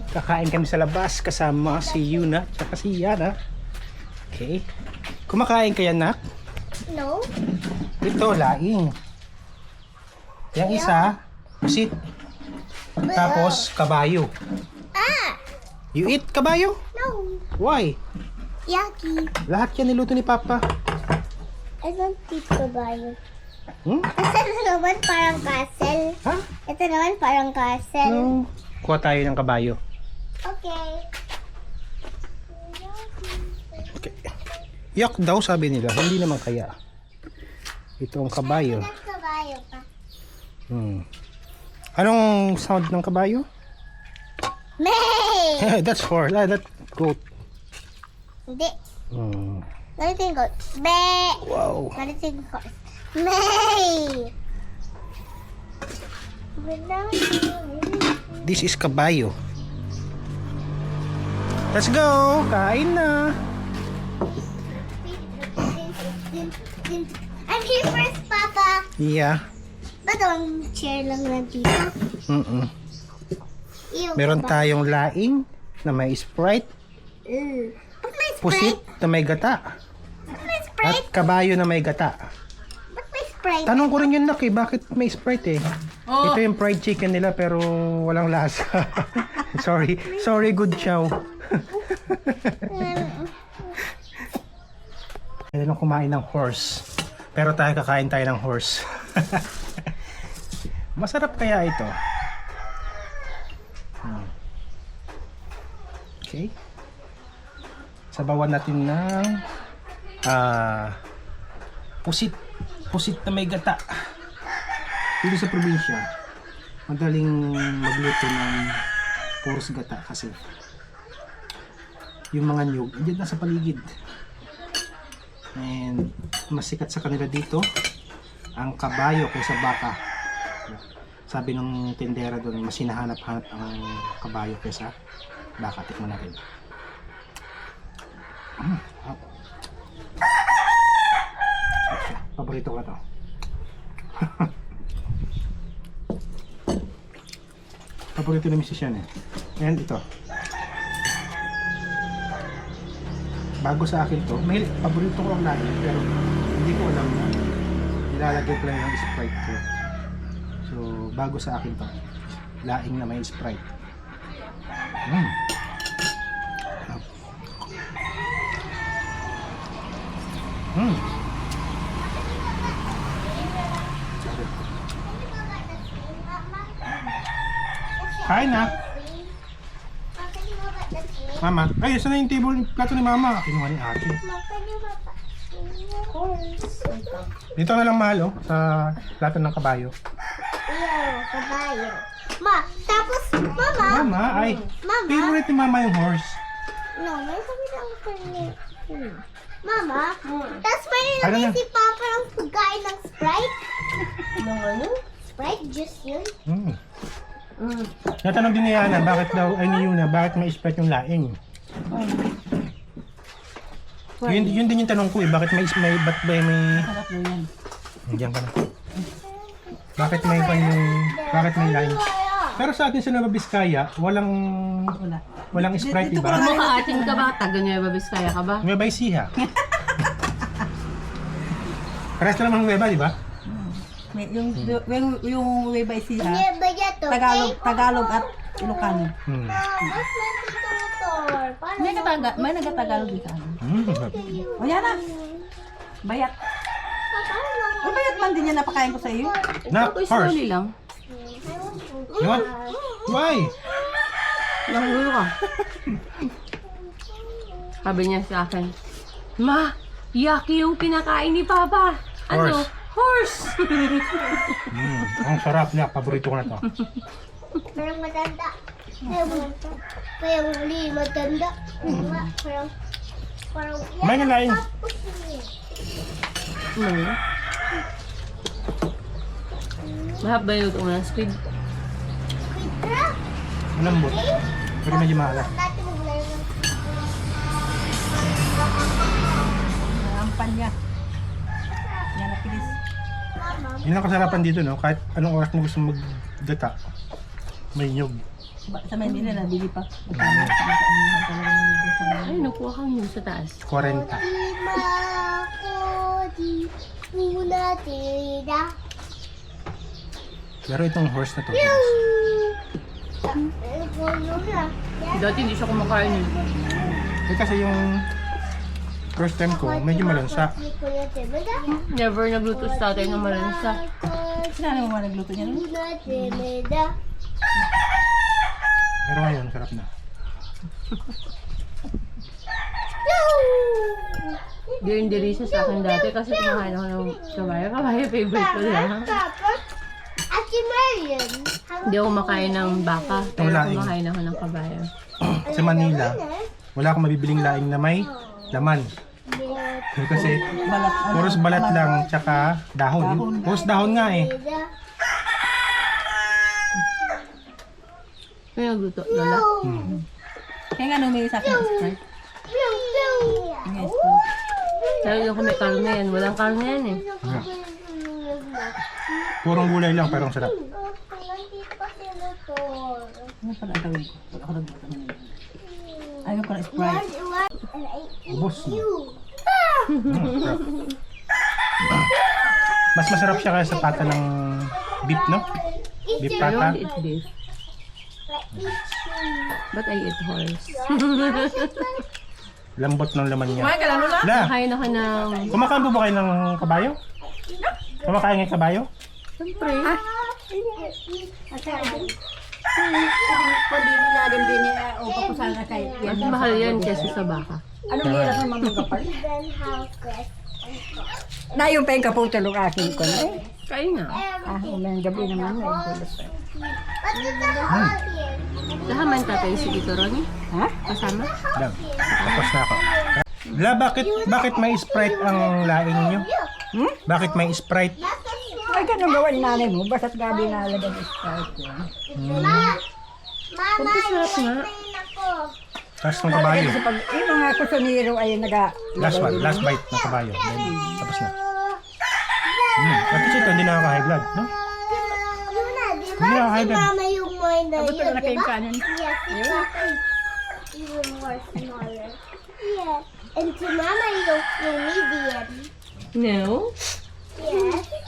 Kakain kami sa labas kasama si Yuna at si Yana. Okay. Kumakain kaya, nak? No. Ito, laing. Yang isa, pusit. Tapos, kabayo. You eat kabayo? No. Why? Yucky. Lahat yan niluto ni Papa. I don't eat kabayo. Hmm? Ito naman parang castle. Ha? Ito naman parang castle. No. Kuha tayo ng kabayo. Okay. Okay. Yak daw sabi nila. Hindi naman kaya. Ito ang kabayo. Kabayo pa. Anong sound ng kabayo? May! That's horse. That goat. Hindi. Hmm. Nariting ko. Be! Wow. Nariting ko. May! This is kabayo. Let's go. Kain na. I'm here first, Papa. Yeah. Ba't ang chair lang nandito? Ew, Meron Papa. tayong laing na may Sprite, Ba't may pusit Sprite? na may gata, Ba't may at Sprite? kabayo na may gata. Ba't may Sprite? Tanong ko rin yun, Nak, bakit may Sprite eh? Oh. Ito yung fried chicken nila pero walang lasa. Sorry, good chow. Kailan kumain ng horse. Pero kakain tayo ng horse. Masarap kaya ito? Okay. Sabawan natin ng pusit na may gata. Dito sa probinsya, madaling magluto ng puros gata kasi yung mga nyug andyan na sa paligid. And mas sikat sa kanila dito ang kabayo kaysa baka. Sabi ng tindera doon, mas hinahanap-hanap ang kabayo kaysa baka. Tikman natin. Paborito ko to. Paborito ni Mrs. yan eh. And ito. Bago sa akin to. Paborito ko ang laing pero hindi ko alam na nilalagay ko lang ng Sprite ko. So, bago sa akin to. Laing na may Sprite. Kain na. Mama. Ay, saan na yung table, plato ni Mama? Kinuha ni Ate. Dito na lang, mahal, oh, sa plato ng kabayo. Kabayo. Tapos, Mama. Mama, ay, Mama. favorite ni Mama yung horse. No, may sabi lang ko Mama. Tapos may Ano nilagay na? si Papa ng pagkain ng Sprite. Nung ano? Sprite juice yun. Natanong din ni Yana, bakit daw, ay ni Yuna, bakit may Sprite yung laing? Yun din yung tanong ko eh, bakit ba't ba may... Sarap mo yan. Nandiyan ka na. Bakit may laing? Pero sa atin sa Nueva Vizcaya, walang Sprite, Dito diba? ko makaatin ka ba? Taga Nueva Vizcaya ka ba? Nueva Ecija. Parehas na naman Nueva, diba? Yung way by sea, Hindi ba yan to? Tagalog at Ilocano. Mas nandito motor. Paano May nagatagalog dito. O yan na. Bayat. O bayat man din yan napakain ko sa iyo. Na, Ito horse. slowly lang. You want? Why? Nangulo ka. Sabi niya sa akin, Ma, yucky yung pinakain ni Papa. Ano? Horse! Ang sarap niya, paborito ko na to. Parang matanda. Parang hindi matanda. Parang May laing. Ano? Mahap ba yung unang squid? Malambot. Pero medyo maalat. Ang panya. Yan na pilis. Yun ang kasarapan dito, no? Kahit anong oras mo gusto magdata, May nyug. Sa Maynila, nabili pa. Ay, nakuha kang yun sa taas. 40. Pero itong horse na to, Dati hindi siya kumakain yun. kasi yung first time ko, medyo malansa. Never nagluto sa tatay ng malansa. Sinanay mo nga nagluto niya nun? Pero ngayon, sarap na. Diri siya sa akin dati kasi kumakain ako ng kabayo. Kabayo, favorite ko lang. Ate Marian. Hindi ako kumakain ng baka, pero laing. kumakain ako ng kabayo. Sa Manila, wala akong mabibiling laing na may laman. Kasi Balat. puros balat lang, tsaka dahon. Puros dahon nga eh. May nagluto, Lola. Kaya nga nung may sa akin, Sprite. Yes, Sabi ko may karne yan. Walang karne yan eh. Purong gulay lang, pero ang sarap. ano pala ang tawag ko? Pag ako nagluto ng ayaw ko na Sprite. Ubos. Sarap. Mas masarap siya kaya sa pata ng beef, no? Beef I pata. don't eat beef. But I eat horse. Lambot ng laman niya. Kumain ka lang, Lola? La, Kain ako ng... kumakain po ba kayo ng kabayo? Kumakain ng kabayo? Siyempre. Mas mahal yan kesa sa baka. Anong hirap ng mga kapal? Na yung pa yung kaputulong akin ko na eh. Kain nga. Umayang gabi naman na yung tulog. Lahaman tatay si Tito Ronnie. Ha? Kasama. Lang. Tapos na ako. La, bakit may Sprite ang laing niyo? Bakit may Sprite? Ay, ganun gawa ni nanay mo. Basta't gabi na alagad yung start yun. Mama, sarap nga. Tapos ng kabayo. Kasi pag yung mga kusonero ay Last one, last bite ng kabayo. Then, tapos na. At least ito, hindi nakaka-high blood, no? Luna, di ba Yeah, I si did. Mama yung more na Abot yun, na di kayong ba? kanin. Yes, exactly. Even more smaller. Yeah. And si Mama yung medium. No? Yes.